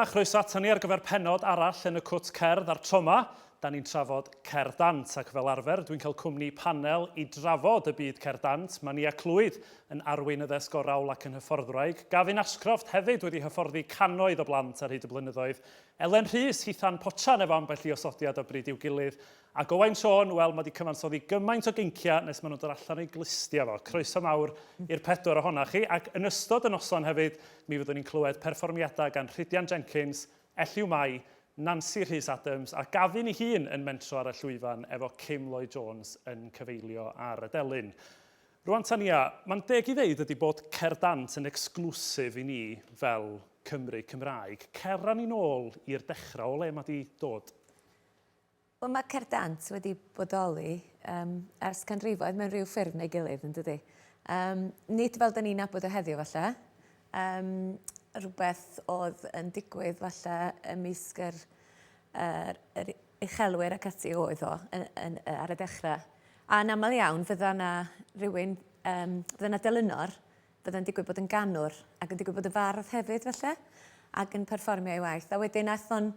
chroeso atan ni ar gyfer pennod arall yn y cwt cerdd a'r troma. Da ni'n trafod Cerdd Dant ac fel arfer, dwi'n cael cwmni panel i drafod y byd Cerdd Dant. Mae Nia Clwyd yn arweinyddus gorawl ac yn hyfforddwraig. Gavin Ashcroft hefyd wedi hyfforddi cannoedd o blant ar hyd y blynyddoedd. Elen Rhys hithan potsian efo ambell i osodiad o bryd i'w gilydd. Ac Owain Sion, wel, mae wedi cyfansoddi gymaint o gincia nes maen nhw'n dod allan o'i glustia fo. Croeso mawr i'r pedwar ohonach chi. Ac yn ystod y noson hefyd, mi fyddwn ni'n clywed perfformiadau gan Rhydian Jenkins, Elliw Mai, Nansi Adams a Gavin ei hun yn mentro ar y llwyfan efo Kim Lloyd Jones yn cyfeilio ar y delyn. Rwan Tania, mae'n deg i ddeud ydy bod Cerdd Dant yn exclusif i ni fel Cymru Cymraeg. Cerra ni nôl i'r dechrau o le mae wedi dod? Wel, mae Cerdd Dant wedi bodoli ers canrifoedd mewn rhyw ffurf neu gilydd, yn dydy. Nid fel da ni'n nabod o heddiw falle. Rhywbeth oedd yn digwydd falle ymysg yr uchelwyr ac ati oedd o ar y dechrau. A yn aml iawn, fydda yna rhywun, fydda yna delynor, fydda'n digwydd bod yn ganwr ac yn digwydd bod yn fardd hefyd falle, ac yn perfformio ei waith. A wedyn aeth o'n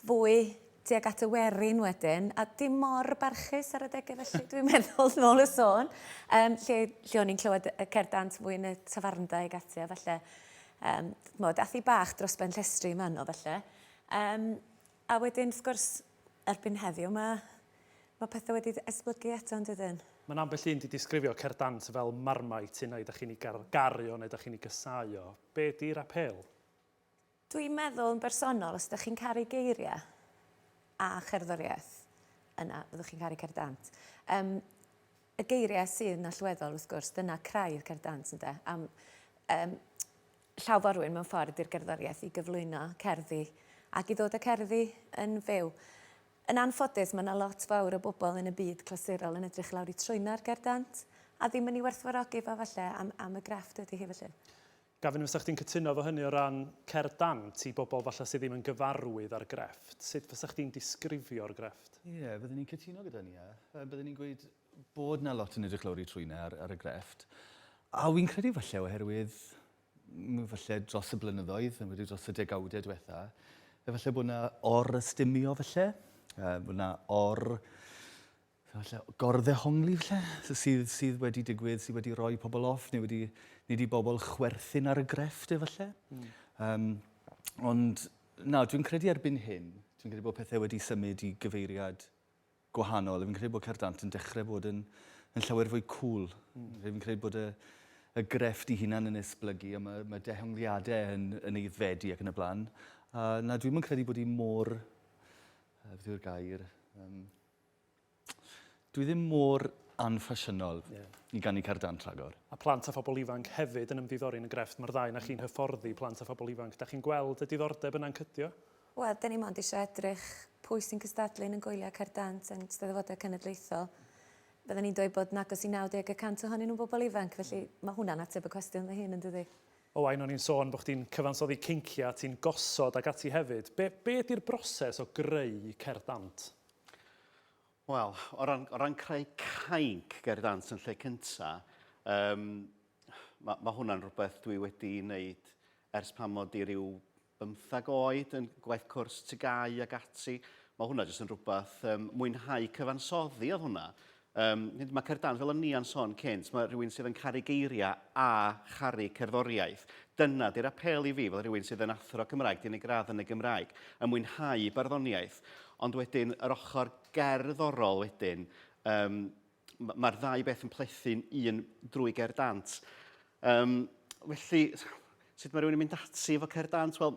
fwy tuag at y werin wedyn, a dim mor barchus ar y degau felly, dwi'n meddwl nôl y sôn, lle o'n i'n clywed y Cerdd Dant fwy yn y tafarndau ag ati, a falle, dath i bach dros ben llestri yma nhw falle. A wedyn, wrth gwrs, erbyn heddiw, mae pethau wedi esblygu eto yn dydyn. Mae'n ambell un wedi disgrifio Cerdd Dant fel marmite neu ydych chi'n ei gario neu ydych chi'n ei gysau o. Be di'r apel? Dwi'n meddwl yn bersonol, os ydych chi'n caru geiriau a cherddoriaeth, yna fyddwch chi'n caru Cerdd Dant. Y geiriau sydd yn allweddol, wrth gwrs, dyna craidd Cerdd Dant, ynde. Llawforwyn mewn ffordd i'r gerddoriaeth i gyflwyno cerddi ac i ddod â cerddi yn fyw. Yn anffodus, mae yna lot fawr o bobl yn y byd clasurol yn edrych lawr i trwyna'r Cerdd Dant a ddim yn ei werthfawrogi fo falle am y grefft ydy hi felly. Gafin, fysa chdi'n cytuno fo hynny o ran Cerdd Dant i bobl falle sydd ddim yn gyfarwydd ar grefft? Sut fysa chdi'n disgrifio'r grefft? Ie, byddwn ni'n cytuno gyda ni. Byddwn ni'n gweud bod yna lot yn edrych lawr i trwyna ar y grefft. A wy'n credu falle oherwydd falle dros y blynyddoedd, wedi dros y degawdau diwetha, falle bod yna or-ystymio falle, bod yna gorddehongli falle, sydd wedi digwydd, sydd wedi rhoi pobl off, neu wedi bobl chwerthin ar y grefft falle. Ond na, dwi'n credu erbyn hyn, dwi'n credu bod pethau wedi symud i gyfeiriad gwahanol. Fi'n credu bod Cerdd Dant yn dechrau bod yn llawer fwy cool. Fi'n credu bod y grefft i hunan yn esblygu a mae dehongliadau yn eiddfedu ac yn y blaen. Na, dwi'n credu bod hi mor, beth yw'r gair, dwi ddim mor anffasiynol i ganu Cerdd Dant rhagor. A plant a phobl ifanc hefyd yn ymddiddori yn y grefft. Mae'r ddau na chi'n hyfforddi plant a phobl ifanc. Da chi'n gweld y diddordeb yna'n cydio? Wel, da ni mond eisiau edrych pwy sy'n cystadlu yn gwylio Cerdd Dant yn Eisteddfodau Cenedlaethol. Byddwn ni'n dweud bod nagos i 90% ohonyn nhw'n bobl ifanc, felly mae hwnna'n ateb y cwestiwn ddyn hyn yn dydi. Owain, o'n i'n sôn bod chdi'n cyfansoddi cincia, ti'n gosod ag ati hefyd. Be ydy'r broses o greu Cerdd Dant? Wel, o ran creu cainc Cerdd Dant yn lle cyntaf, mae hwnna'n rhywbeth dwi wedi wneud ers pan mod i ryw 15 oed yn gwaith cwrs tygau ag ati. Mae hwnna jyst yn rhywbeth mwynhau cyfansoddi oedd hwnna. Mae Cerdd Dant, fel o'n Nia'n sôn cynt, mae rhywun sydd yn caru geiriau a charu cerddoriaeth. Dyna di'r apel i fi, fel rhywun sydd yn athro Cymraeg, di'n ei gradd yn y Gymraeg, yn mwynhau barddoniaeth. Ond wedyn, yr ochr gerddorol wedyn, mae'r ddau beth yn plethu'n un drwy Cerdd Dant. Felly, sut mae rhywun yn mynd ati efo Cerdd Dant? Wel,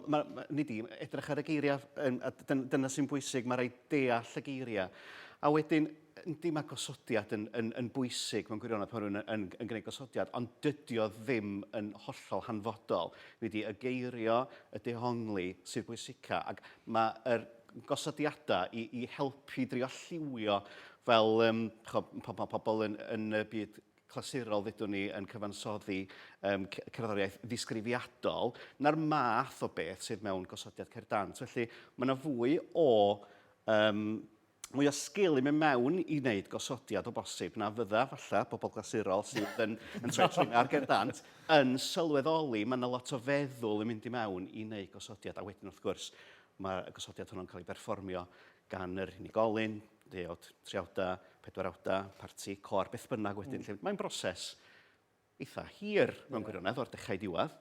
nid i edrych ar y geiriau, dyna sy'n bwysig, mae rhaid deall y geiriau. A wedyn, dim a gosodiad yn bwysig mewn gwirionedd pan rhywun yn gwneud gosodiad, ond dydy o ddim yn hollol hanfodol. Wedi y geirio, y dehongli sydd bwysica, ac mae'r gosodiadau i helpu drio lliwio fel pobl yn y byd clasurol ddydwn ni yn cyfansoddi cerddoriaeth ddisgrifiadol, na'r math o beth sydd mewn gosodiad Cerdd Dant. Felly, mae yna fwy o mwy o sgil i mewn mewn i wneud gosodiad o bosib na fydda, falle, bobl glasurol sydd yn trin ar Cerdd Dant, yn sylweddoli, mae yna lot o feddwl yn mynd i mewn i wneud gosodiad. A wedyn, wrth gwrs, mae y gosodiad hwnnw'n cael ei berfformio gan yr unigolyn, deod, triawda, pedwarawda, parti, cor, beth bynnag wedyn. Mae'n broses eitha hir mewn gwirionedd o'r dechrau diwedd.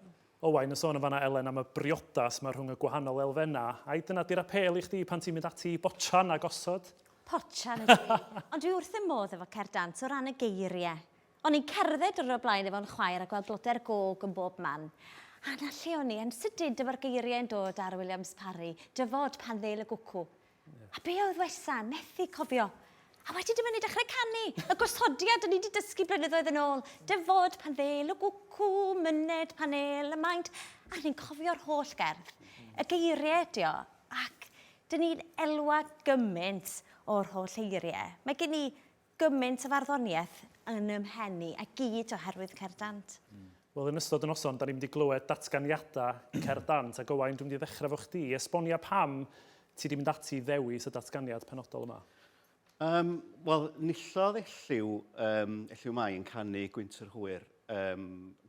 Owain, y sôn yn fanna, Elen, am y briodas mae rhwng y gwahanol elfennau. A dyna di'r apel i chdi pan ti'n mynd ati botchan a gosod? Potchan ydy. Ond dwi wrth y modd efo Cerdd Dant o ran y geiriau. O'n i'n cerdded o'r blaen efo'n chwaer a gweld blodau'r gog yn bob man. A na lle o'n i yn sydyd efo'r geiriau yn dod ar Williams Parry, dyfod pan ddeil y gwcw. A be oedd Wesa, methu cofio. A wedi dim yn ei dechrau canu. Y gosodiad o'n i wedi dysgu blynyddoedd yn ôl. Dyfod pan ddeil y gwcw, myned pan eil y maint. A ni'n cofio'r holl gerdd. Y geiriau ydi o. Ac dyn ni'n elwa gymaint o'r holl eiriau. Mae gen i gymaint o farddoniaeth yn ymhenni a gyd oherwydd Cerdd Dant. Wel, yn ystod y noson, da ni'n mynd i glywed datganiadau Cerdd Dant. Ac Owain, dwi'n mynd i ddechrau fo chdi. Esbonia pam ti wedi mynd ati ddewis y datganiad penodol yma? Wel, nillodd Elliw Mai yn canu Gwynt yr Hwyr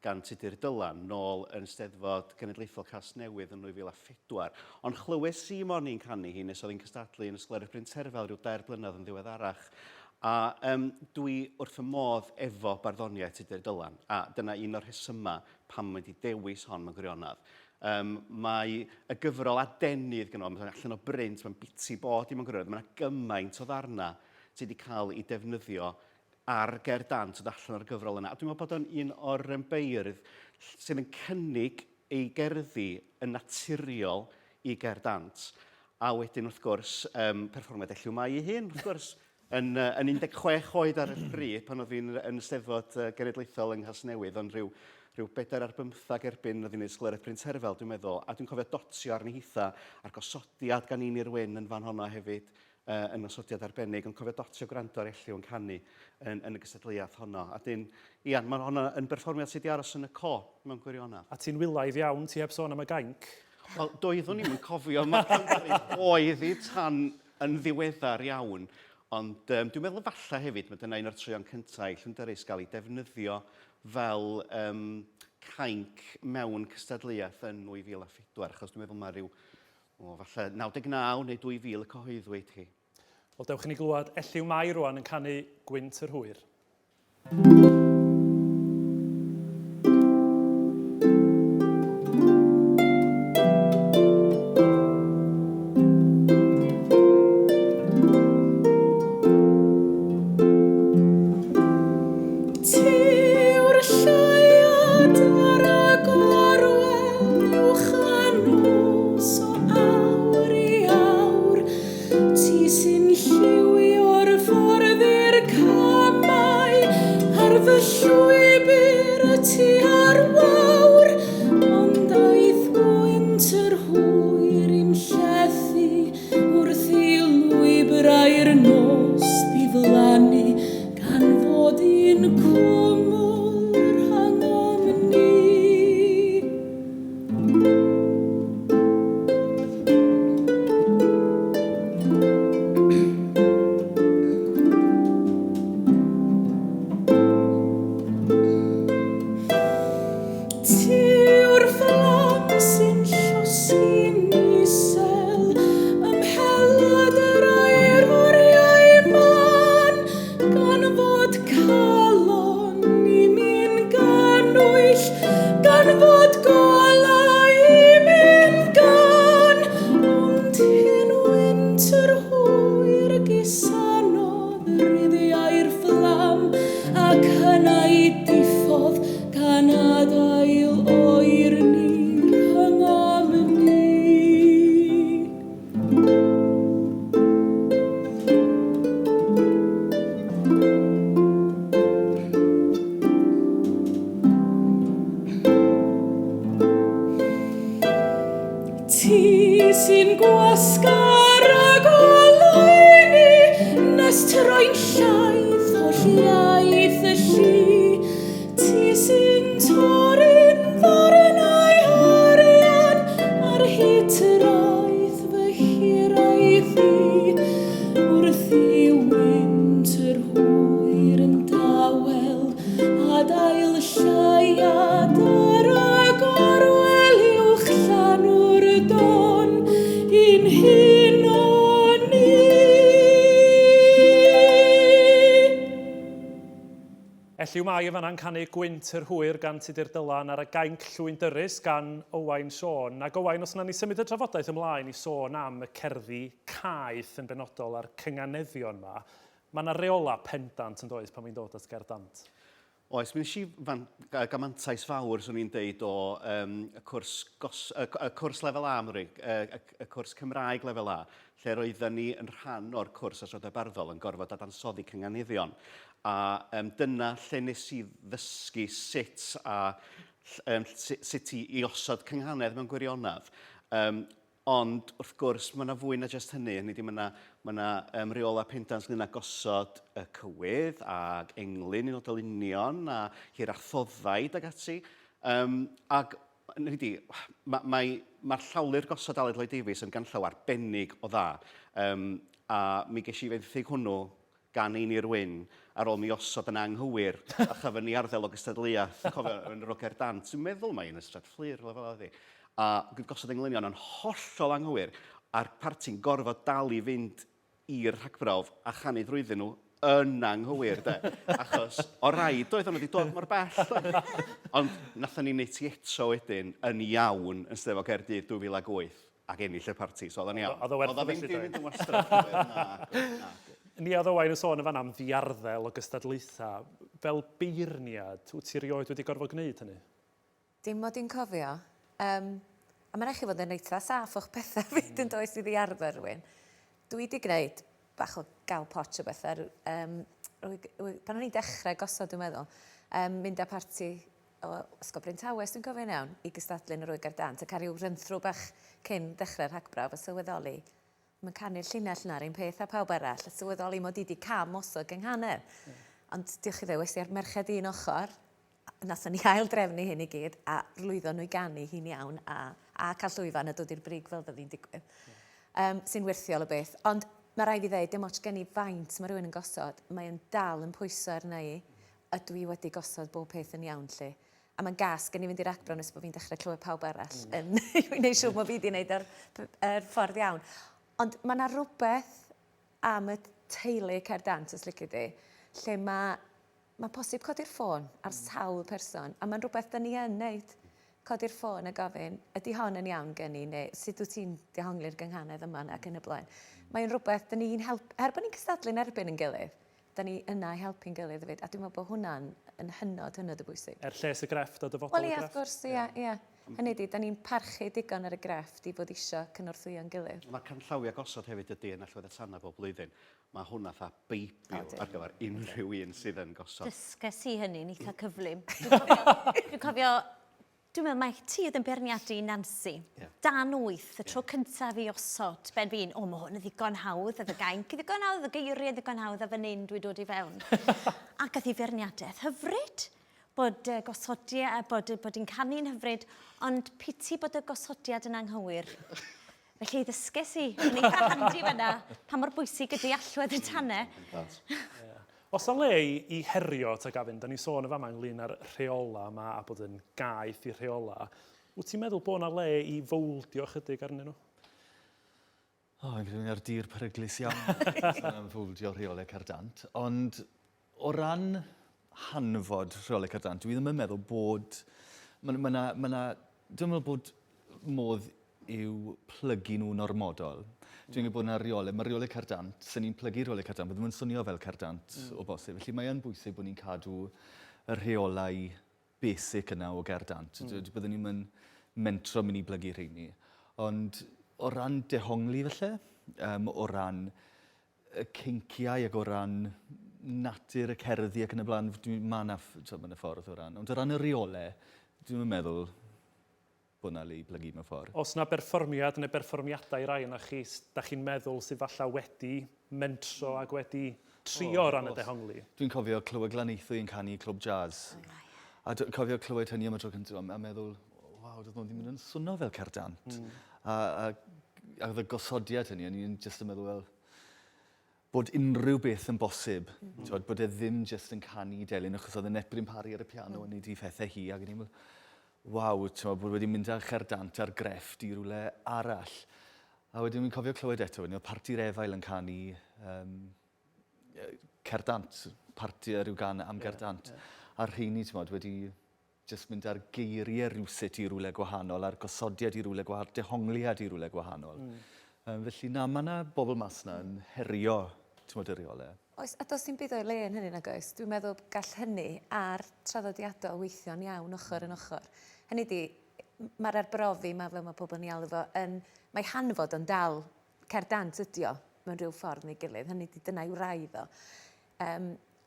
gan Cerdd Dant nôl yn Eisteddfod Genedlaethol Casnewydd yn 2004. Ond chlywes i mon i'n canu hi nes oedd hi'n cystadlu yn Ysgoloriaeth Bryn Terfel rhyw 2 blynedd yn ddiweddarach. A dwi wrth y modd efo barddoniaeth Cerdd Dant. A dyna un o'r rhesymau pam wedi dewis hon mewn gwirionedd. Mae y gyfrol adenydd gyno, mae'n allan o brynt, mae'n biti bod i mewn gwirionedd. Mae'n gymaint o ddarna sydd wedi cael ei defnyddio ar Cerdd Dant o allan o'r gyfrol yna. A dwi'n meddwl bod o'n un o'r beirdd sydd yn cynnig ei gerddi yn naturiol i Cerdd Dant. A wedyn, wrth gwrs, perfformiad Elliw Mai ei hun, wrth gwrs, yn 16 oed ar y bryd, pan oedd hi'n yn Eisteddfod Genedlaethol yng Nghasnewydd, ond rhyw 4 ar 15 erbyn oedd hi'n Ysgoloriaeth Bryn Terfel, dwi'n meddwl. A dwi'n cofio dotio arni hitha a'r gosodiad gan un i'r wyn yn fan honno hefyd, yn gosodiad arbennig, ond cofio dotio gwrando ar Elliw yn canu yn y gystadleuaeth honno. A dyn, ia, mae honno yn berfformiad sydd wedi aros yn y co mewn gwirionedd. A ti'n wylaidd iawn, ti heb sôn am y gainc? Wel, doeddwn i'n cofio, mae'r oedd i tan yn ddiweddar iawn. Ond dwi'n meddwl falle hefyd, mae dyna un o'r treuon cyntaf i Llynderus gael ei defnyddio fel cainc mewn cystadleuaeth yn 2004, achos dwi'n meddwl mae rhyw falle 99 neu 2000 y cyhoeddwyd hi. Wel, dewch i ni glywed Elliw Mai rwan yn canu Gwynt yr Hwyr. sy'n gwasgar ag oleuni, nes troi'n llaeth o lliaeth y llu. Ti sy'n torri'n ddarnau arian ar hitraeth fy hiraeth i, wrth Elliw Mai yn fanna'n canu Gwynt yr Hwyr gan Tudur Dylan ar y gainc llwyn dyrys gan Owain Sion. Ac Owain, os yna ni symud y trafodaeth ymlaen i sôn am y cerddi caeth yn benodol a'r cynganeddion yma, mae yna reola pendant yn does pan mae'n dod at Cerdd Dant. Oes, mi nes i gamantais fawr, swn i'n deud, o y cwrs lefel A, y cwrs Cymraeg lefel A, lle roedden ni yn rhan o'r cwrs Asrodau Barddol yn gorfod adansoddi cynganeddion. A dyna lle nes i ddysgu sut i osod cynghanedd mewn gwirionedd. Ond, wrth gwrs, mae yna fwy na jyst hynny. Mae yna reola pendant ynglyn â gosod y cywydd ac englyn un o dylunion a hirarthoddaid ag ati. Ac mae'r llawlyr gosod Aled Lloyd Davies yn ganllaw arbennig o dda. A mi ges i fenthyg hwnnw gan ein i'r wyn ar ôl mi osod yn anghywir a chafon ni arddel o gystadleuaeth yn Cerdd Dant. Dwi'n meddwl mae'n ystod fflir fel ydy. A gosod englynion yn hollol anghywir a'r parti'n gorfod dal i fynd i'r rhagbrawf a chanu drwyddyn nhw yn anghywir, de. Achos o raid oedd nhw wedi dod mor bell. Ond nathon ni wneud ti eto wedyn yn iawn yn Steddfod Caerdydd 2008 ac ennill y parti, so oedd o'n iawn. Oedd o werth fynd yn wastraff. Ni oedd Owain yn sôn yn fan am ddiarddel o gystadlaethau. Fel beirniad, wyt ti rioed wedi gorfod gwneud hynny? Dim mod i'n cofio. A mae'n eich fod yn eitha saff o'ch pethau fyd yn does i ddiarddau rhywun. Dwi wedi gwneud bach o gael potch o bethau. Pan o'n i'n dechrau gosod, dwi'n meddwl, mynd â parti o Ysgol Bryn-Tawes, dwi'n cofio'n iawn, i gystadlu'n yr Cerdd Dant, a cael rhyw rynthro bach cyn dechrau'r rhagbraf a sylweddoli. Mae'n canu'r llinell yna'r un peth a pawb arall, a sylweddoli mod i wedi cam osod gynghanedd. Ond diolch i ddewis i'r merched un ochr, nathon ni ail drefnu hyn i gyd, a rlwyddo nhw i ganu hi'n iawn, a cael llwyfan a dod i'r brig fel fyddi'n digwydd. Sy'n wirthiol o beth. Ond mae rhaid i ddweud, dim ots gen i faint mae rhywun yn gosod, mae'n dal yn pwyso arna i, a dwi wedi gosod bob peth yn iawn lle. A mae'n gas gen i fynd i'r acbro nes bod fi'n dechrau clywed pawb arall yn gwneud siŵr mod fi wedi gwneud yr ffordd iawn. Ond mae yna rhywbeth am y teulu Cerdd Dant, os licio di, lle mae posib codi'r ffôn ar sawl person, a mae'n rhywbeth da ni yn wneud. Codi'r ffôn a gofyn, ydy hon yn iawn gen i, neu sut wyt ti'n dehongli'r gynghanedd yma ac yn y blaen. Mae'n rhywbeth da ni'n helpu, bod ni'n cystadlu'n erbyn yn gilydd, da ni yna i helpu'n gilydd hefyd, a dwi'n meddwl bod hwnna'n yn hynod y bwysig. Lles y grefft o dyfodol Wel, wrth gwrs, ie. Hynny di, da ni'n parchu digon ar y grefft i fod isio cynorthwyo'n gilydd. Mae canllawiau gosod hefyd ydy yn allwedd y tanna bob blwyddyn. Mae hwnna tha beibio ar gyfer unrhyw un sydd yn gosod. Dysges i hynny'n eitha cyflym. Dwi'n cofio, dwi'n meddwl mae ti oedd yn berniadu i Nansi. Dan 8, y tro cyntaf i osod, ben fi'n, mae hwn yn ddigon hawdd, oedd y gainc, ddigon hawdd, y geiriau ddigon hawdd, a fan hyn dwi'n dod i fewn. Ac oedd hi berniadaeth hyfryd, bod i'n canu'n hyfryd, ond piti bod y gosodiad yn anghywir. Felly ddysges i, yn eitha handi fyna, pa mor bwysig ydy allwedd y tanne. Os o le i herio, ta Gavin, da ni sôn y fama ynglyn â'r rheola yma a bod yn gaeth i'r rheola, wyt ti'n meddwl bod yna le i fowldio chydig arnyn nhw? Yn gwneud ar dir peryglus iawn yn fowldio rheolau Cerdd Dant, ond o ran hanfod rheolau Cerdd Dant, dwi ddim yn meddwl bod... Dwi'n meddwl bod modd i'w plygu nhw'n ormodol. Dwi'n gwybod bod yna reolau, mae reolau Cerdd Dant, sy'n ni'n plygu reolau Cerdd Dant, bod nhw'n swnio fel Cerdd Dant o bosib. Felly mae yn bwysig bod ni'n cadw y rheolau basic yna o Cerdd Dant. Byddwn ni'n mentro mynd i blygu rheini. Ond o ran dehongli felly, o ran y cinciau ac o ran natur y cerddi ac yn y blaen, mae yna ffordd o ran. Ond o ran y reolau, dwi'n meddwl bod yna le i blygu mewn ffordd. Os yna berfformiad neu berfformiadau rai yna chi, da chi'n meddwl sydd falla wedi mentro ac wedi trio ran y dehongli? Dwi'n cofio clywed Glaneuthwy yn canu clwb jazz. A cofio clywed hynny am y tro cyntaf, a meddwl, waw, doedd nhw ddim yn swnio fel Cerdd Dant. A oedd y gosodiad hynny, a ni'n jyst yn meddwl, bod unrhyw beth yn bosib. Bod e ddim jyst yn canu delyn, achos oedd y Neprin Parry ar y piano yn neud i phethau hi, ac yn meddwl, waw, bod wedi mynd â Cerdd Dant ar grefft i rywle arall. A wedyn mi'n cofio clywed eto, oedd parti'r Efail yn canu Cerdd Dant, parti ar yw gan am Cerdd Dant. A'r rheini, wedi just mynd ar geiriau rhywsut i rwle gwahanol, ar gosodiad i rwle gwahanol, dehongliad i rwle gwahanol. Felly mae yna bobl mas yna yn herio y reolau. Oes, a does dim byd o'i le yn hynny nag oes? Dwi'n meddwl gall hynny a'r traddodiadol weithio'n iawn ochr yn ochr. Hynny di, mae'r arbrofi, fel mae pobl yn ei alw fo, mae hanfod yn dal Cerdd Dant ydi o mewn rhyw ffordd neu gilydd. Hynny di, dyna yw rai ddo.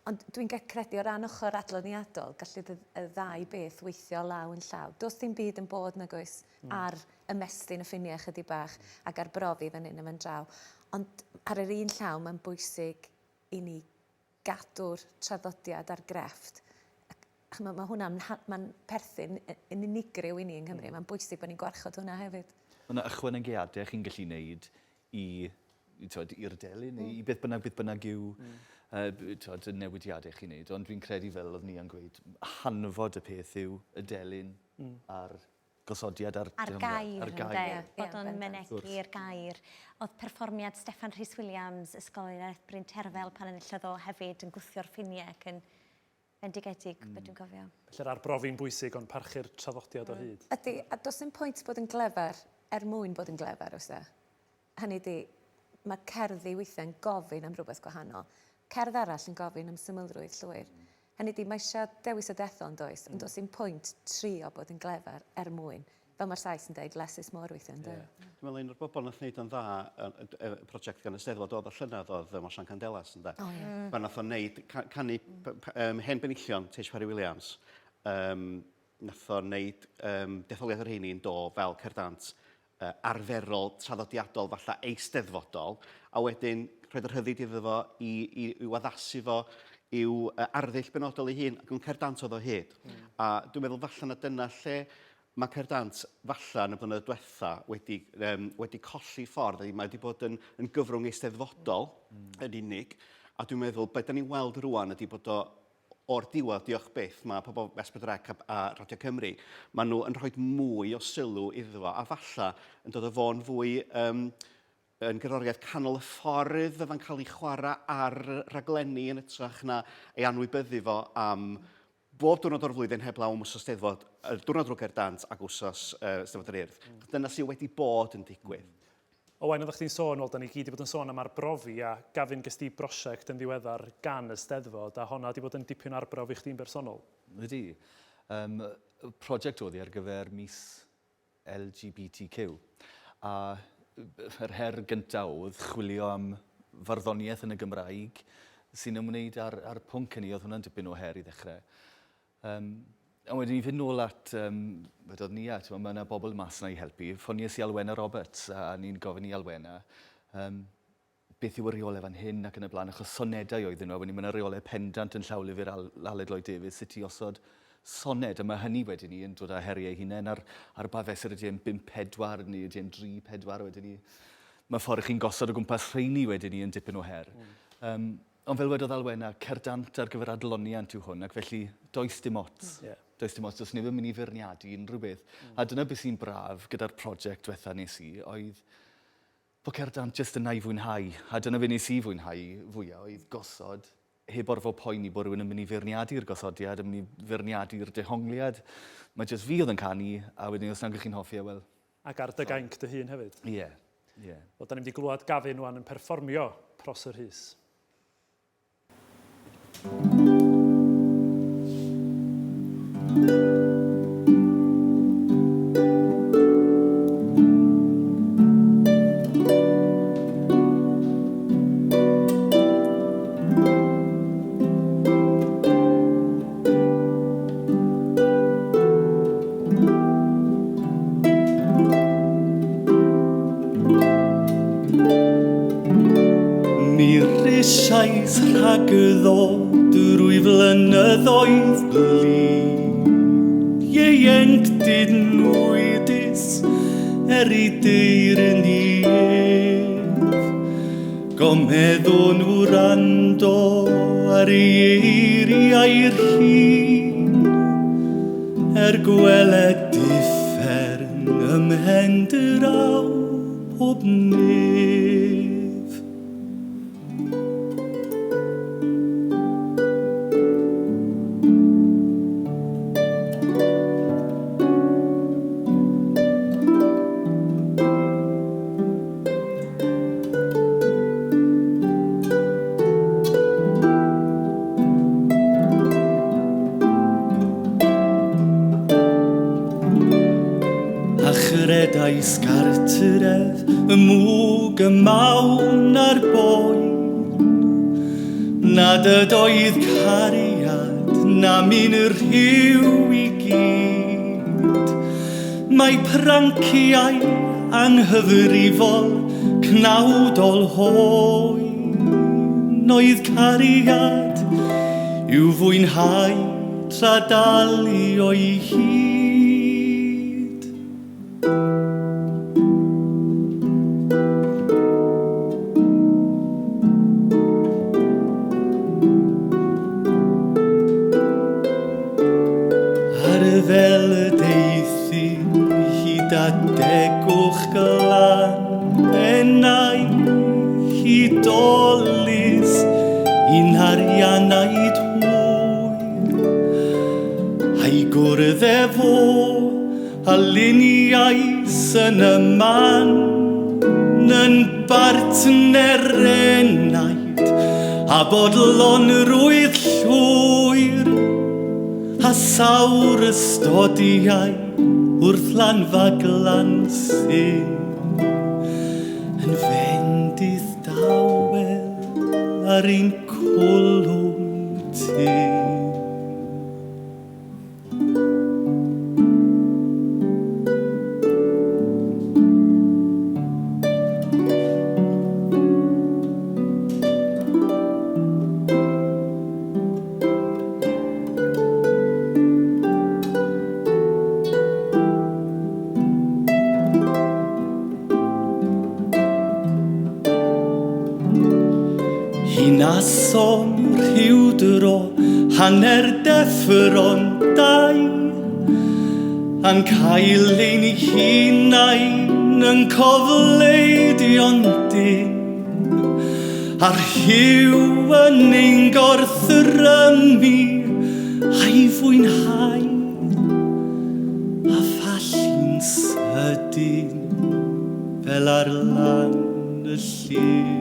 Ond dwi'n credu o ran ochr adloniadol, gallu y ddau beth weithio law yn llaw. Does dim byd yn bod nag oes ar ymestyn y ffiniau chydig bach ac ar brofi fan hyn yn draw. Ond ar yr un llaw mae'n bwysig i ni gadw'r traddodiad a'r grefft. Mae hwnna'n perthyn yn unigryw i ni yng Nghymru. Mae'n bwysig bod ni'n gwarchod hwnna hefyd. Yna ychwanegiadau chi'n gallu gwneud i'r delyn, neu i beth bynnag yw y newidiadau chi'n gwneud. Ond dwi'n credu fel oedd Nia'n gweud, hanfod y peth yw y delyn a'r gosodiad a'r gair, gair. Bod o'n mynegu'r gair. Oedd perfformiad Steffan Rhys Williams, ysgoloriaeth Bryn Terfel, pan enillodd o hefyd yn gwthio'r ffiniau ac yn bendigedig, beth dwi'n cofio. Felly'r arbrofi'n bwysig ond parchu'r traddodiad o hyd. Ydy, a does dim pwynt bod yn glefer mwyn bod yn glefer, oes e? Hynny di, mae cerddi weithiau'n gofyn am rhywbeth gwahanol. Cerdd arall yn gofyn am symlrwydd llwyr. Hynny di, mae eisiau dewis o dethol yn does, ond does dim pwynt trio bod yn glefer mwyn. Fel mae'r Sais yn dweud, less is more weithiau yn dweud. Dwi'n meddwl un o'r bobl nath wneud yn dda, y prosiect gan Eisteddfod oedd y llynydd oedd Mosian Candelas yn dweud. Fan nath o'n wneud, canu hen benillion Teis Parry Williams, nath o'n wneud detholiad yr heini yn do fel Cerdd Dant arferol, traddodiadol, falle eisteddfodol, a wedyn rhoi'r rhyddid iddo fo i'w addasu fo i'w arddull benodol ei hun, ac yn Cerdd Dant oedd o hyd. A dwi'n meddwl falle na dyna lle mae Cerdd Dant falle yn y blynyddoedd diwetha wedi colli ffordd. Mae wedi bod yn gyfrwng eisteddfodol yn unig, a dwi'n meddwl beth da ni'n weld rwan ydy bod o'r diwedd, diolch byth, mae pobl S4C a Radio Cymru, maen nhw yn rhoi mwy o sylw iddo fo, a falle yn dod o fo'n fwy yn gerddoriaeth canol y ffordd fyddai'n cael ei chwarae ar raglenni yn ytrach na ei anwybyddu fo am bob diwrnod o'r flwyddyn heblaw am wsos Steddfod, diwrnod drwy Cerdd Dant ac wsos Steddfod yr Urdd. Dyna sydd wedi bod yn digwydd. Owain, oeddech chdi'n sôn, da ni gyd wedi bod yn sôn am arbrofi, a Gavin gysdi brosiect yn ddiweddar gan y Steddfod, a honna wedi bod yn dipyn arbrof i chdi'n bersonol. Ydy. Prosiect oedd ar gyfer mis LGBTQ. A yr her gyntaf oedd chwilio am farddoniaeth yn y Gymraeg sy'n ymwneud ar pwnc hynny, oedd hwnna'n dipyn o her i ddechrau. A wedyn ni fynd nôl at, wedodd Nia, mae yna bobl mas yna i helpu. Ffonies i Alwena Roberts, a ni'n gofyn i Alwena beth yw y reolau fan hyn ac yn y blaen, achos sonedau oedden nhw, a wedyn mae yna reolau pendant yn llawlyfr Aled Lloyd Davies, sut i osod soned, a mae hynny wedyn ni yn dod â heriau hunain ar ba fesur ydy yn 5-4 neu ydy yn 3-4 wedyn ni. Mae ffordd chi'n gosod o gwmpas rheini wedyn ni yn dipyn o her. Ond fel wedodd Alwena, Cerdd Dant ar gyfer adloniant yw hwn, ac felly does dim ots. Does dim ots, does neb yn mynd i feirniadu unrhyw beth. A dyna beth sy'n braf gyda'r prosiect diwetha nes i, oedd bod Cerdd Dant jyst yna i fwynhau. A dyna fe nes i fwynhau fwyaf, oedd gosod heb orfod poeni bod rhywun yn mynd i feirniadu'r gosodiad, yn mynd i feirniadu'r dehongliad. Mae jyst fi oedd yn canu, a wedyn os na'n chi'n hoffi, wel. Ac ar dy gainc dy hun hefyd. Ie. Wel, da ni wedi glwad Gavin wan yn perfformio Pros yr Rhys. Mi risiais rhag yddo drwy flynyddoedd blin. Ieuenctid nwydus i deirn i ef. Gomeddwn nhw rando ar ei eiriau'r hyn, gweled differn ymhen draw pob nef. Oes cartref y mwg y mawn a'r boi. Nad ydoedd cariad na min yr rhyw i gyd. Mae pranciau anghyfrifol cnawdol hoi. Oedd cariad yw fwynhau tra dalu o'i hyd. Ar fel y deithi hyd a degwch glan enau hydolus un ariannaid hwyl. A'i gwrdd efo a luniais yn y man yn bartnerenaid a bodlonrwydd llwyr a sawr ystodiau wrth lanfaglan syn yn fendydd dawel ar un cwlwm tyn. Hinasom rhywdro hanner deffron dau a'n cael ein hunain yn cofleidion dyn a'r hiw yn ein gorthrymu a'i fwynhau a falli'n sydyn fel ar lan y llun.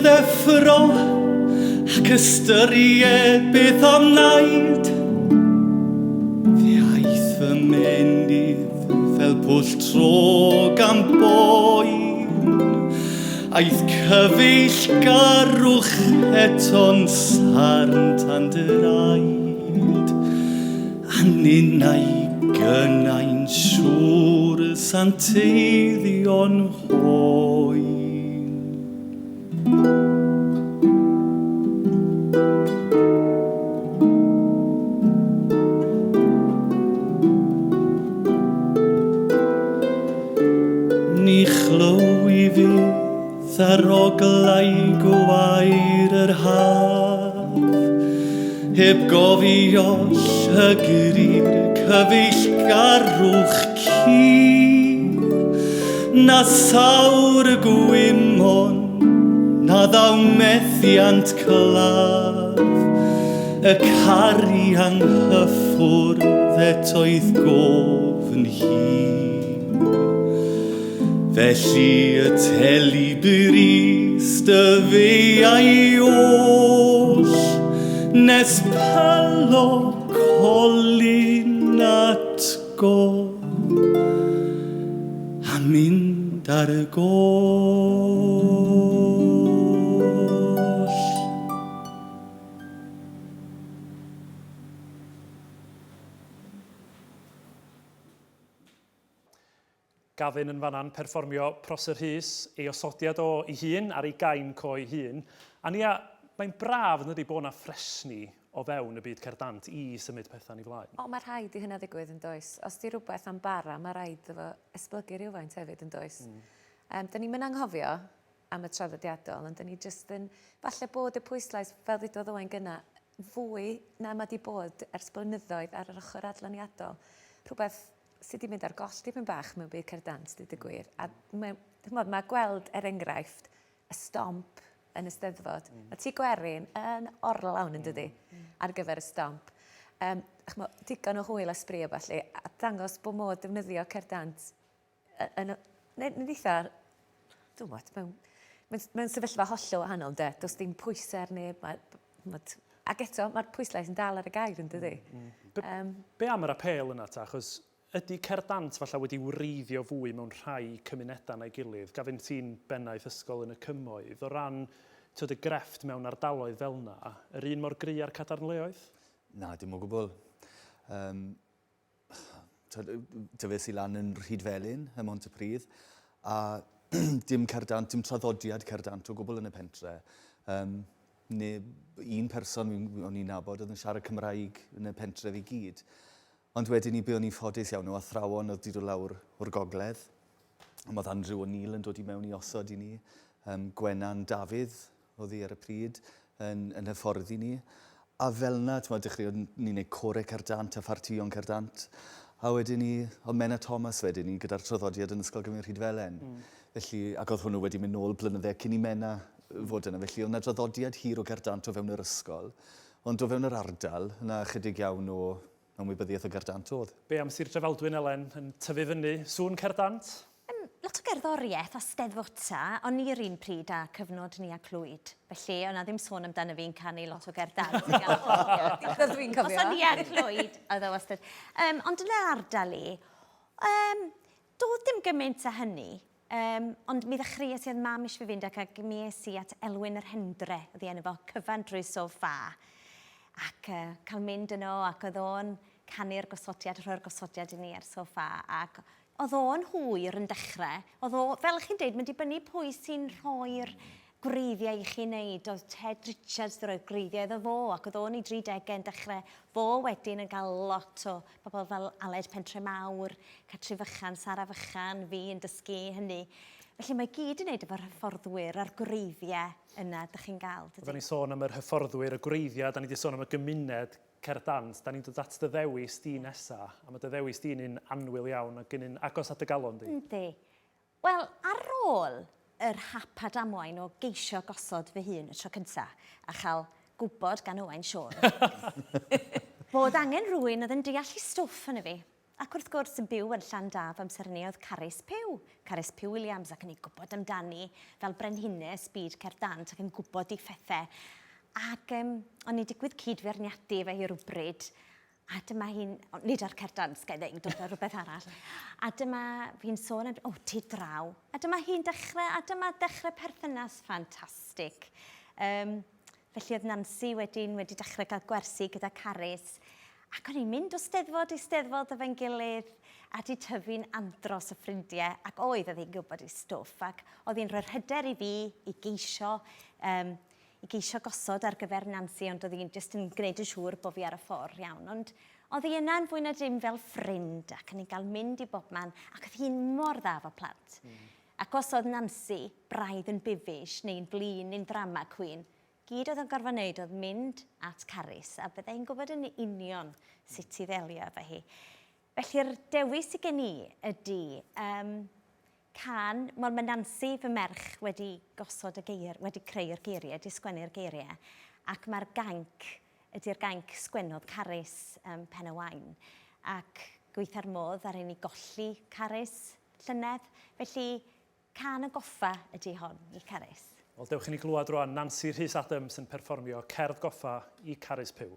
Ddeffro ac ystyried beth am wnaid. Fe aeth fy menydd fel pwll tro gan boen. Aeth cyfeill garwch eto'n sarn tan dy raid. A ninnau gynnau'n siŵr santeiddion hoi. Ni chlyw'i fydd ar oglau gwair yr haf, heb gofio llygri'r cyfeillgarwch cir, na sawr y gwymon, na ddaw methiant claf, y cari anghyffwrdd etoedd gofn hir. Felly y teli brist y fe a'i oll, nes pylo colin atgo a mynd ar y goll. Gavin yn fanna'n perfformio Prosser Rhys, ei osodiad o ei hun ar ei gain co ei hun. A Nia, mae'n braf yn ydy bod yna ffresni o fewn y byd Cerdd Dant i symud pethau ni flaen. O, mae rhaid i hynna ddigwydd yn does. Os di rhywbeth am bara, mae rhaid efo esblygu rhywfaint hefyd yn does. Da ni'n mynd anghofio am y traddodiadol, ond da ni jyst yn, falle bod y pwyslais, fel ddudodd Owain gyna, fwy na mae di bod ers blynyddoedd ar yr ochr adloniadol. Rhywbeth sydd wedi mynd ar goll dipyn bach mewn byd Cerdd Dant, dyd y gwir. A mae gweld, er enghraifft, stomp yn y Steddfod. A ti gwerin yn orlawn yn dydi ar gyfer y stomp. Digon o hwyl a sbri o balli, a dangos bod modd defnyddio Cerdd Dant yn eitha, dwi'n bod, mewn sefyllfa hollol wahanol, de. Does dim pwysau neb, ac eto, mae'r pwyslais yn dal ar y gair yn dydi. Be am yr apel yna ta? Achos ydy Cerdd Dant falle wedi wreiddio fwy mewn rhai cymunedau na'i gilydd? Gafin ti'n bennaeth ysgol yn y cymoedd. O ran y grefft mewn ardaloedd fel yna, yr un mor gry ar cadarnleoedd? Na, dim o gwbl. Dyfes i lan yn Rhydfelyn, ym Montepridd, a dim Cerdd Dant, dim traddodiad Cerdd Dant o gwbl yn y pentre. Neu un person o'n i'n nabod oedd yn siarad Cymraeg yn y pentref i gyd. Ond wedyn ni be o'n i'n ffodus iawn o athrawon oedd wedi dod lawr o'r gogledd. Oedd Andrew O'Neill yn dod i mewn i osod i ni. Gwenan Dafydd oedd hi ar y pryd yn hyfforddi ni. A fel yna, dechreuon ni'n gwneud corau Cerdd Dant a phartïon Cerdd Dant. A wedyn ni, oedd Mena Thomas wedyn ni gyda'r traddodiad yn Ysgol Gymru Rhydfelen. Felly, ac oedd hwnnw wedi mynd nôl blynyddau cyn i Mena fod yna. Felly, oedd yna traddodiad hir o Cerdd Dant o fewn yr ysgol. Ond o fewn yr ardal, yna chydig iawn o ymwybyddiaeth o Cerdd Dant oedd. Be am Sir Drefaldwyn Elen yn tyfu fyny sŵn Cerdd Dant? Lot o gerddoriaeth a steddfota, ond ni'r un pryd a cyfnod Nia Clwyd. Felly, o'na ddim sôn amdano fi'n canu lot o Cerdd Dant. Dyna dwi'n cofio. Os o Nia Clwyd, oedd o wastad. Ond yn yr ardal i, doedd dim gymaint â hynny. Ond mi ddechreuais i oedd mam eisiau fi fynd ac mi es i at Elwyn yr Hendre, oedd hi enw fo cyfan drwy soffa. Ac cael mynd yno ac oedd o'n canu'r gosodiad, rhoi'r gosodiad i ni ar soffa. Ac oedd o'n hwyr yn dechrau. Oedd o, fel chi'n dweud, mae'n dibynnu pwy sy'n rhoi'r gwreiddiau i chi wneud. Oedd Ted Richards yn rhoi'r gwreiddiau iddo fo, ac oedd o'n i 30au yn dechrau. Fo wedyn yn cael lot o bobl fel Aled Pentre Mawr, Catri Fychan, Sara Fychan, fi yn dysgu hynny. Felly mae gyd yn gwneud efo'r hyfforddwyr a'r gwreiddiau yna ydych chi'n gael. Oedden ni sôn am yr hyfforddwyr, y gwreiddiau, da ni wedi sôn am y gymuned Cerdd Dant, da ni'n dod at dy ddewis di nesa, a mae dy ddewis di'n un anwyl iawn ac yn un agos at y galon di. Yndi. Wel, ar ôl yr hap a damwain o geisio gosod fy hun y tro cyntaf, a chael gwybod gan Owain Sion, bod angen rhywun oedd yn deall i stwff yn y fi. Ac wrth gwrs yn byw yn Llandaf amser ni oedd Carys Puw Williams, ac yn ei gwybod amdani fel brenhines byd Cerdd Dant ac yn gwybod ei phethau. Ac o'n i digwydd cydferniadu fe i rwbryd, a dyma hi'n, nid ar Cerdd Dant, gael ddeud, dod ar rhywbeth arall, a dyma fi'n sôn, ti draw, a dyma hi'n dechrau, a dyma dechrau perthynas ffantastig. Felly oedd Nansi wedi dechrau cael gwersi gyda Carys, ac o'n i'n mynd o steddfod i steddfod o fe'n gilydd, a di tyfu'n andros o ffrindiau, ac oedd hi'n gwybod ei stwff, ac oedd hi'n rhoi'r hyder i fi i geisio gosod ar gyfer Nansi, ond oedd hi'n jyst yn gwneud yn siŵr bod fi ar y ffordd iawn. Ond oedd hi yna'n fwy na dim fel ffrind, ac yn ei gael mynd i bobman, ac oedd hi'n mor dda fo plant. Ac os oedd Nansi braidd yn bifish, neu'n blin, neu'n drama queen, gyd oedd yn gorfod wneud oedd mynd at Carys, a byddai'n gwybod yn union sut i ddelio efo hi. Felly'r dewis i gen i ydy mae Nansi fy merch wedi gosod wedi creu'r geiriau, wedi sgwennu'r geiriau, ac mae'r gainc ydy'r gainc sgwennodd Carys pen Owain, ac gweitha'r modd ar ein i golli Carys llynedd, felly can y goffa ydy hon i Carys. Wel, dewch i ni glwad rwan Nansi Adams yn perfformio cerdd goffa i Carys Puw.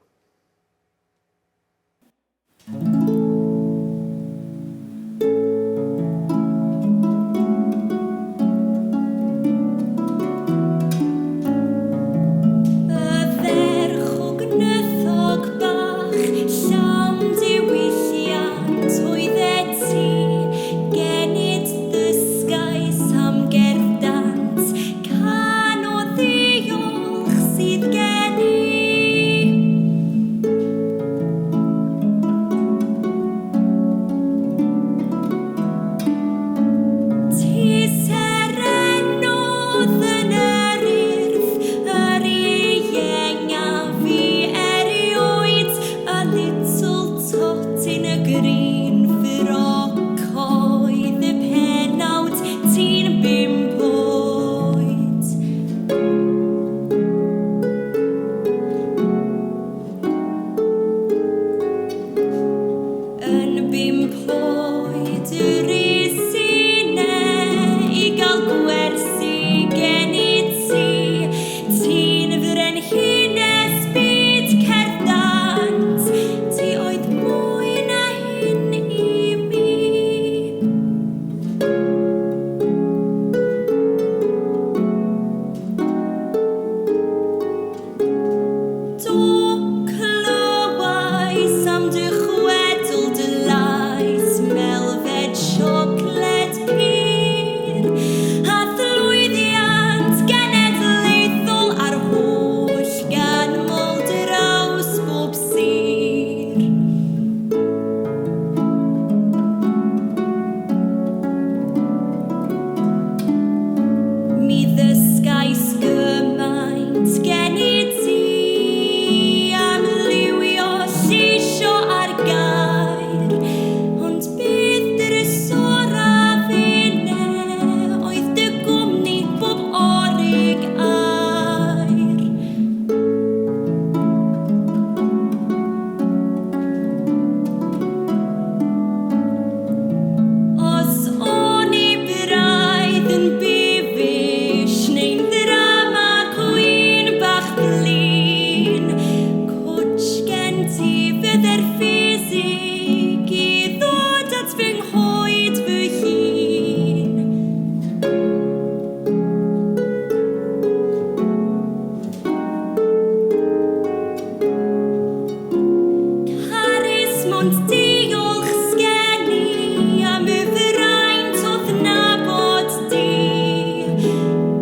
ond diolch sgeni am y fraint oedd nabod di.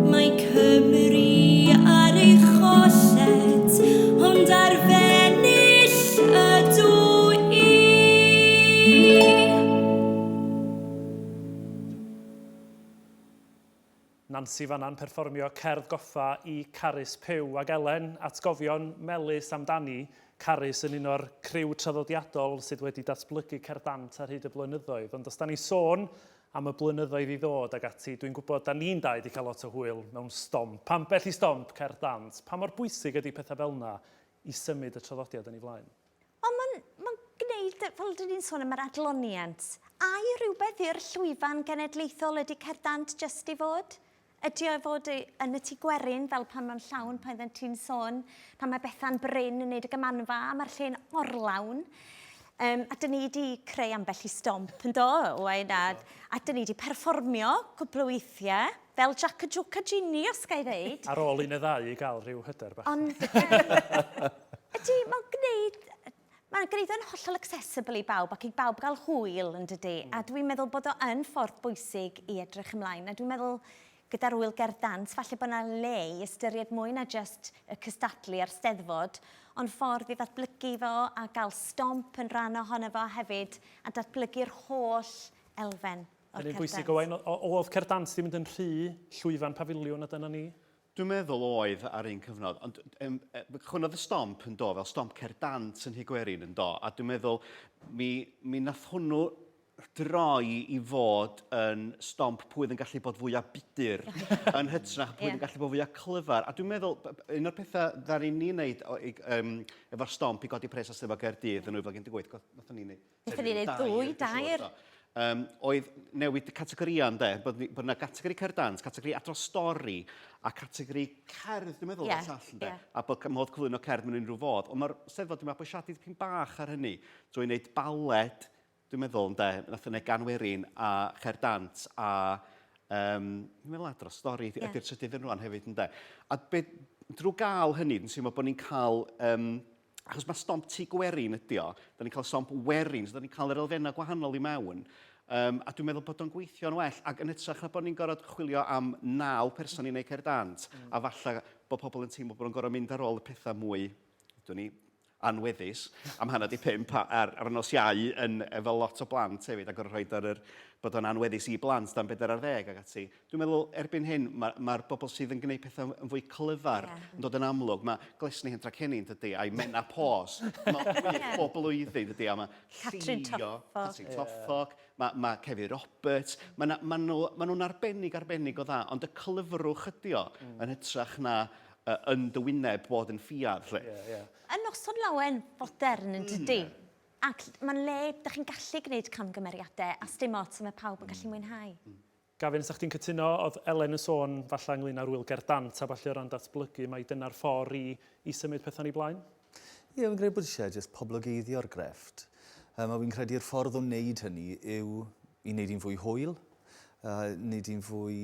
Mae Cymru ar ei chollet, ond arfennill ydw i. Nansi fanna'n perfformio cerdd goffa i Carys Pyw ac Elen, atgofion melys amdani. Carys yn un o'r criw traddodiadol sydd wedi datblygu Cerdd Dant ar hyd y blynyddoedd. Ond os da ni sôn am y blynyddoedd i ddod ag ati, dwi'n gwybod da ni'n dau wedi cael lot o hwyl mewn stomp. Pam bell i stomp Cerdd Dant? Pa mor bwysig ydy pethau fel yna i symud y traddodiad yn ei flaen? Ond mae'n gwneud, fel dyn ni'n sôn am yr adloniant, ai rhywbeth i'r llwyfan genedlaethol ydy Cerdd Dant jyst i fod? Ydy o fod yn y tŷ gwerin, fel pan mae'n llawn, pan ddyn ti'n sôn, pan mae Bethan Bryn yn gwneud y gymanfa, mae'r lle'n orlawn. A dyn ni wedi creu ambell i stomp yn do, Owain, a dyn ni wedi perfformio cwbl o weithiau, fel Jack a Joke a Ginny, os ga i ddeud. Ar ôl un y ddau i gael rhyw hyder bach. Ond ydy, mae'n gwneud yn hollol accessible i bawb ac i bawb gael hwyl yn dydy. A dwi'n meddwl bod o yn ffordd bwysig i edrych ymlaen. A dwi'n meddwl gyda'r hwyl Cerdd Dant, falle bod yna le i ystyried mwy na just y cystadlu a'r Steddfod, ond ffordd i ddatblygu fo a gael stomp yn rhan ohono fo hefyd a datblygu'r holl elfen o'r Hynny'n Cerdd bwysig, Dant. Owain, oedd Cerdd Dant ddim yn rhy llwyfan pafiliwn a dyna ni? Dwi'n meddwl oedd ar un cyfnod, ond chwnodd y stomp yn do, fel stomp Cerdd Dant yn Nhŷgwerin yn do, a dwi'n meddwl mi nath hwnnw droi i fod yn stomp pwy yn gallu bod fwyaf budur yn hytrach pwy yn gallu bod fwyaf clyfar. A dwi'n meddwl, un o'r pethau ddari ni wneud efo'r stomp i godi pres a Eisteddfod Gaerdydd yn 2018, nath ni wneud. Nathon ni wneud ddwy dair. Oedd newid y categoriau ynde, bod yna categori Cerdd Dant, categori adro stori a categori cerdd, dwi'n meddwl, Ie, o'r llall ynde. ie. A bod modd cyflwyno cerdd mewn unrhyw fodd. Ond mae'r Steddfod dwi'n mabwysiadu dipyn bach ar hynny, drwy wneud baled, dwi'n meddwl, ynde, nath yna Ganwerin a Cerdd Dant a dwi'n meddwl adro stori ydy'r trydydd yn rwan hefyd, ynde. A drwy gael hynny, dwi'n teimlo bod ni'n cael, achos mae stomp tŷ gwerin ydi o, da ni'n cael stomp werin, so da ni'n cael yr elfennau gwahanol i mewn. A dwi'n meddwl bod o'n gweithio'n well, ac yn hytrach na bod ni'n gorfod chwilio am 9 person i wneud Cerdd Dant, a falle bod pobl yn teimlo bod nhw'n gorfod mynd ar ôl y pethau mwy, dwi'n ni, anweddus, am 4:30 ar y nos Iau efo lot o blant hefyd, ac o'r rhaid bod o'n anweddus i blant dan 4:10 ac ati. Dwi'n meddwl, erbyn hyn, mae'r bobl sydd yn gwneud pethau yn fwy clyfar yn dod yn amlwg. Mae glesni hyn dracenni'n dydy, a'i menopos, mae bob blwyddyn dydy, a mae Catrin Toffog, mae Cefn Roberts, mae nhw'n arbennig o dda, ond y clyfrwch ydi o yn hytrach na yn dy wyneb bod yn ffiad. Yn osod lawen fodern yn dydy. Ac mae'n le, da chi'n gallu gwneud camgymeriadau a sdim ots mae pawb yn gallu mwynhau. Gavin, sa'ch chi'n cytuno, oedd Elen yn sôn falle ynglyn â'r hwyl Cerdd Dant a falle o ran datblygu, mae dyna'r ffordd i symud pethau ni blaen? Ie, fi'n credu bod eisiau jyst poblogeiddio'r grefft. A fi'n credu'r ffordd o wneud hynny yw i wneud i'n fwy hwyl, wneud i'n fwy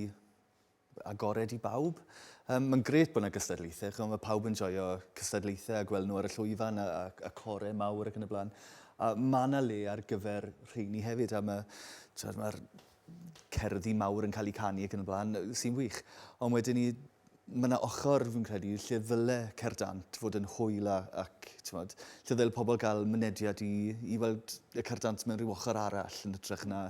agored i bawb. Mae'n gret bod yna gystadlaethau, chos mae pawb yn joio cystadlaethau a gweld nhw ar y llwyfan a corau mawr ac yn y blaen. A mae yna le ar gyfer rheini hefyd, a mae'r cerddi mawr yn cael eu canu ac yn y blaen, sy'n wych. Ond wedyn ni, mae yna ochr, fi'n credu, lle ddyle Cerdd Dant fod yn hwyl ac lle ddyle pobl gael mynediad i weld y Cerdd Dant mewn rhyw ochr arall yn hytrach na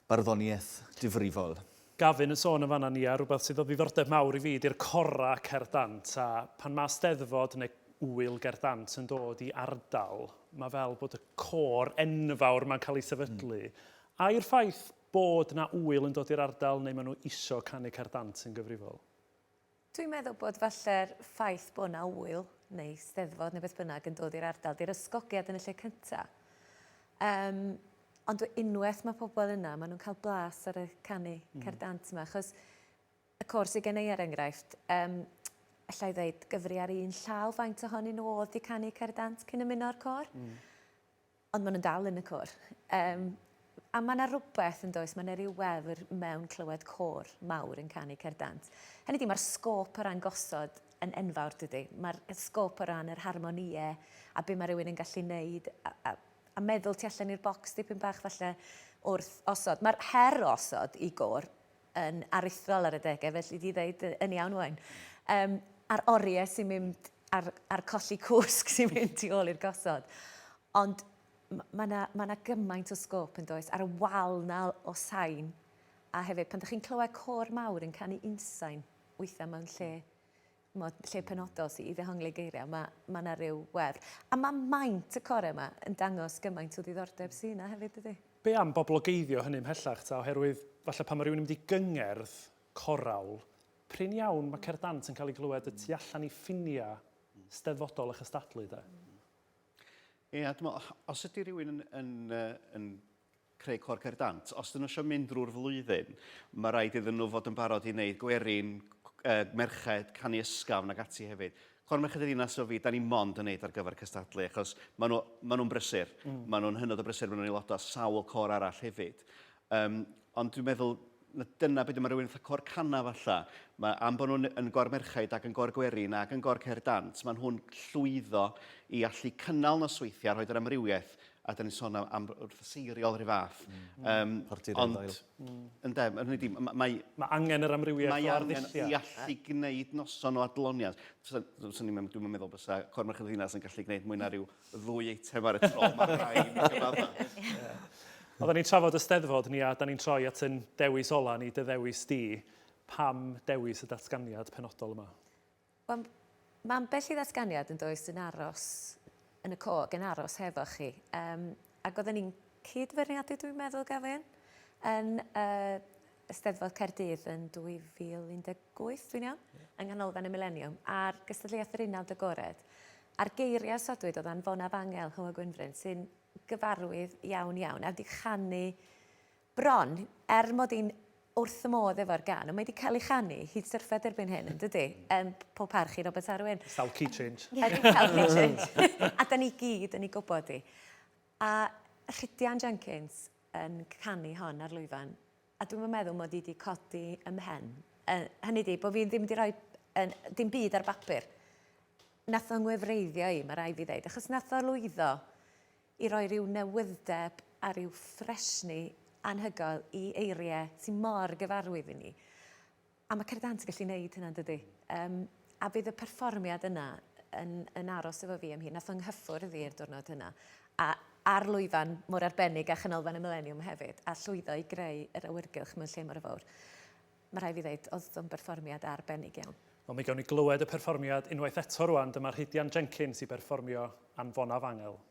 barddoniaeth difrifol. Gavin yn sôn yn fanna ni a rhywbeth sydd o ddiddordeb mawr i fi di'r cora Cerdd Dant, a pan mae Steddfod neu hwyl Cerdd Dant yn dod i ardal, mae fel bod y cor enfawr mae'n cael ei sefydlu. A'r ffaith bod yna hwyl yn dod i'r ardal neu maen nhw isio canu Cerdd Dant yn gyfrifol? Dwi'n meddwl bod falle'r ffaith bod yna hwyl neu Steddfod neu beth bynnag yn dod i'r ardal, di'r ysgogiad yn y lle cyntaf. Ond unwaith mae pobl yna, maen nhw'n cael blas ar y canu Cerdd Dant yma. Achos y cor sydd gen i er enghraifft, allai ddweud gyfri ar un llaw faint ohonyn nhw oedd i canu Cerdd Dant cyn ymuno o'r cor. Ond maen nhw'n dal yn y cor. A mae yna rhywbeth yn does, mae yna rhyw wefr mewn clywed cor mawr yn canu Cerdd Dant. Hynny di, mae'r sgôp o ran gosod yn enfawr dydy. Mae'r sgôp o ran yr harmoniau a be mae rhywun yn gallu neud meddwl tu allan i'r bocs dipyn bach falle wrth osod. Mae'r her osod i gor yn aruthrol ar y degau, felly di ddeud yn iawn Owain. A'r oriau sy'n mynd, a'r colli cwsg sy'n mynd tu ôl i'r gosod. Ond mae yna gymaint o sgôp yn does, ar y wal na o sain. A hefyd, pan ydych chi'n clywed cor mawr yn canu insain, weithiau mewn lle penodol sydd i ddehongli geiriau, mae yna rhyw wefr. A mae maint y corau yma yn dangos gymaint o ddiddordeb sy'n yna hefyd ydy. Be am boblogeiddio hynny ymhellach ta, oherwydd falle pan mae rhywun yn mynd i gyngerdd corawl, prin iawn mae Cerdd Dant yn cael ei glywed y tu allan i ffiniau steddfodol eich ystadlu da? Ie, os ydy rhywun yn creu cor Cerdd Dant, os dyn nhw eisiau mynd drwy'r flwyddyn, mae rhaid iddyn nhw fod yn barod i wneud gwerin, merched, canu ysgafn ac ati hefyd. Cor merched y ddinas o fi, da ni mond yn wneud ar gyfer cystadlu, achos maen nhw'n brysur. Maen nhw'n hynod o brysur, maen nhw'n aelodau sawl cor arall hefyd. Ond dwi'n meddwl, dyna beth mae rhywun fatha cor cana falla. Am bod nhw'n yn gor merchaid ac yn gor gwerin ac yn gor Cerdd Dant, mae nhw'n llwyddo i allu cynnal nosweithiau, rhoi'r amrywiaeth, a da ni'n sôn am wrth seiriol rhyw fath. Mae angen yr amrywiaeth o arddulliau. Mae angen i allu gwneud noson o adloniad. Dwi'n meddwl bod cor merched y ddinas yn gallu gwneud mwy na rhyw 2 eitem ar y tro. Mae'n rhaid i gyfadda. Oedden ni'n trafod y steddfod ni a da ni'n troi at yn dewis ola ni, dy ddewis di. Pam dewis y datganiad penodol yma? Mae'n bell i ddatganiad yn does yn aros yn y cog, yn aros hefo chi. Ac oedden ni'n cydferniadu, dwi'n meddwl, Gavin, yn Eisteddfod Caerdydd yn 2018, dwi'n iawn, yng nghanolfan y Millennium, a'r gystadleuaeth yr 19 agored. A'r geiriau sodwyd oedd anfonaf angel Hywel Gwynfryn, sy'n gyfarwydd iawn, a wedi chanu bron, mod i'n wrth y modd efo'r gan, ond mae wedi cael ei chanu hyd syrffed erbyn hyn, yn dydy? Pob parch i Robert Arwyn. Sawl key change. Sawl key change. A da ni gyd yn ei gwybod i. A Rhydian Jenkins yn canu hon ar lwyfan, a dwi'n meddwl mod i wedi codi ymhen. Hynny di, bod fi ddim wedi rhoi dim byd ar bapur. Nath o'n ngwefreiddio i, mae rai fi ddeud, achos nath o lwyddo i roi rhyw newyddeb a rhyw ffresni anhygoel i eiriau sy'n mor gyfarwydd i ni. A mae Cerdd Dant yn gallu gwneud hynna, dydy. A bydd y perfformiad yna yn aros efo fi am hyn. Nath o'n nghyffwrdd i'r diwrnod hynna. A ar lwyfan mor arbennig a chanolfan y Millennium hefyd, a llwyddo i greu yr awyrgylch mewn lle mor fawr. Mae rai fi ddeud, oedd o'n perfformiad arbennig iawn. Wel, mi gawn ni glywed y perfformiad unwaith eto rwan. Dyma Rhydian Jenkins i perfformio anfonaf angel.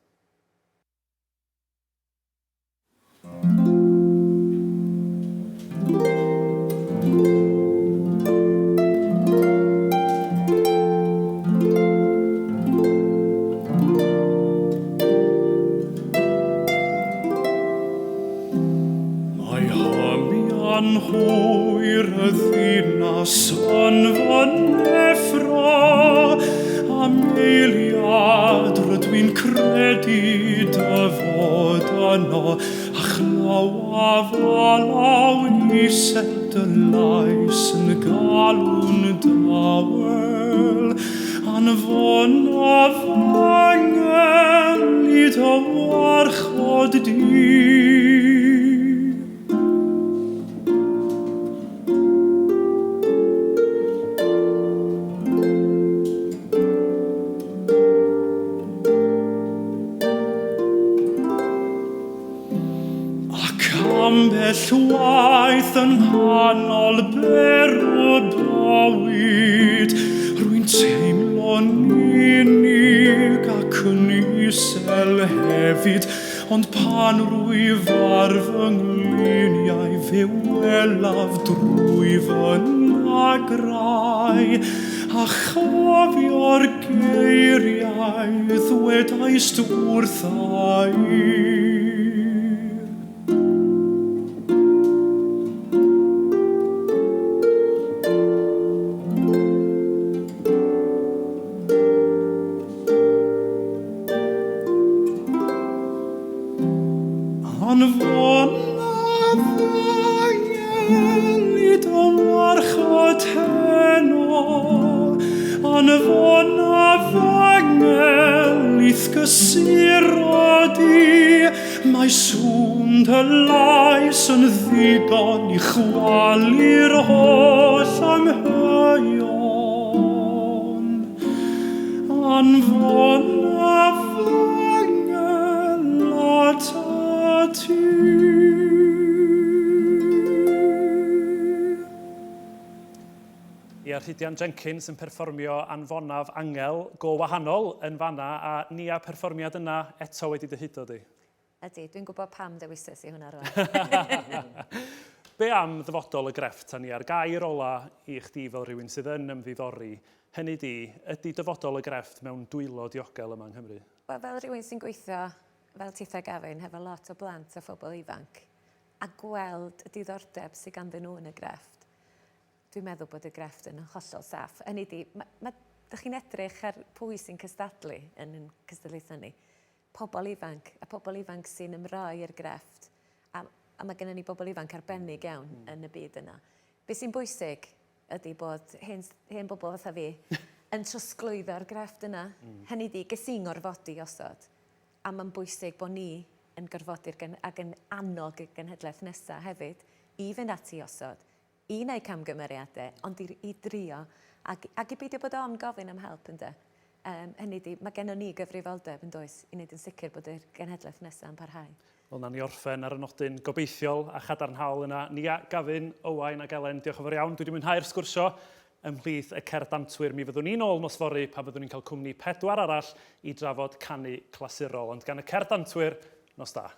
Hwyr y ddinas o'n fan effro, am eiliad rydw i'n credu dy fod yno, a chlaw a falaw ised y lais yn galw'n dawel, anfon a fangel i dy warchod di. Llwaith yn hanol berw bywyd, rwy'n teimlo'n unig ac yn isel hefyd, ond pan rwy farf yngluniau fe welaf drwy fy nagrau, a chofio'r geiriau ddwedaist wrthai. Anfon a fangel wyth gysurodi, mae sŵn dy lais yn ddigon I chwalu'r holl angheuon. Anfon a fangel at ati. Ia Rhydian Jenkins yn perfformio anfonaf angel go wahanol yn fanna a Nia perfformiad yna eto wedi dyhudo di. Ydy, dwi'n gwybod pam dewises I hwnna rwan. Be am ddyfodol y grefft ta Nia'r gair ola I chdi fel rhywun sydd yn ymddiddori? Hynny ydy dyfodol y grefft mewn dwylo diogel yma yng Nghymru? Wel, fel rhywun sy'n gweithio fel titha Gavin, hefo lot o blant a phobl ifanc, a gweld y diddordeb sydd ganddyn nhw yn y grefft, dwi'n meddwl bod y grefft yn hollol saff. Hynny di, ydych chi'n edrych ar pwy sy'n cystadlu yn cystadlaethau ni. Pobl ifanc, a pobl ifanc sy'n ymroi i'r grefft. A mae gennym ni bobl ifanc arbennig iawn yn y byd yna. Be sy'n bwysig ydy bod hen bobl fatha fi yn trosglwyddo'r grefft yna. Hynny di, ges i'n gorfodi osod. A mae'n bwysig bod ni yn gorfodi ac yn annog y genhedlaeth nesaf hefyd I fynd ati osod. I wneud camgymeriadau, ond I drio, ac I beidio bod o'n gofyn am help ynddo. Hynny di, mae gennym ni gyfrifoldeb yn does, I wneud yn sicr bod y genhedlaeth nesaf yn parhau. Wel, na ni orffen ar y nodyn gobeithiol a chadarnhaol yna. Nia, Gavin, Owain ac Elen, diolch yn fawr iawn. Dwi wedi mwynhau'r sgwrsio ymhlith y Cerdd Dantwyr. Mi fyddwn ni'n ôl nos fory pan fyddwn ni'n cael cwmni 4 arall I drafod canu clasurol. Ond gan y Cerdd Dantwyr, nos da.